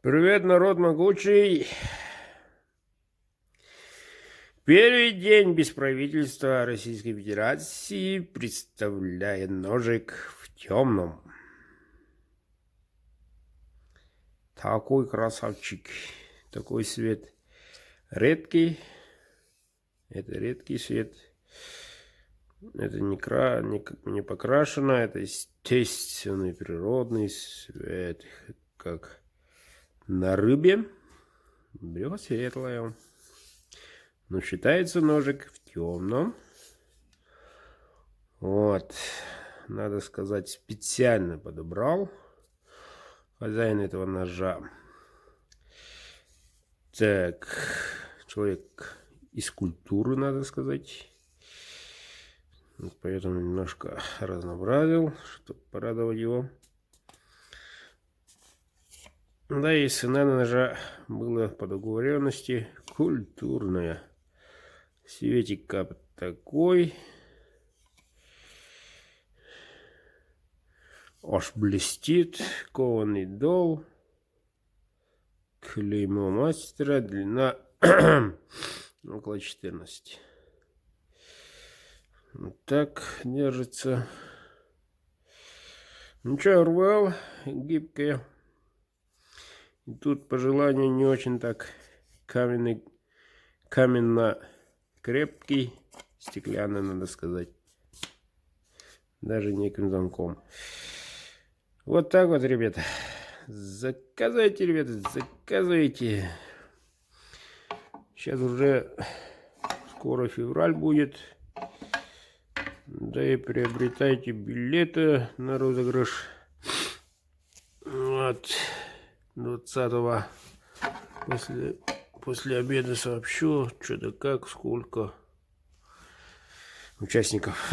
Привет, народ могучий. Первый день без правительства Российской Федерации представляет ножик в темном. Такой красавчик. Такой свет редкий. Это редкий свет. Это не покрашено. Это естественный природный свет. Как на рыбе. Брюхо светлое. Но считается ножик в темном. Вот. Надо сказать, специально подобрал хозяин этого ножа. Так. Человек из культуры, надо сказать. Вот поэтому немножко разнообразил, чтобы порадовать его. Да и цена на ножа была по договоренности культурная. Светик кап такой. Аж блестит. Кованый дол. Клеймо мастера. Длина около 14. Вот так держится. Ничего, рвал. Гибкая. И тут по желанию не очень так каменно крепкий, стеклянный, надо сказать. Даже неким замком. Вот так вот, ребята. Заказывайте, ребята, заказывайте. Сейчас уже скоро февраль будет. Да и приобретайте билеты на розыгрыш. Вот. 20-го. После обеда сообщу, что да как, сколько участников.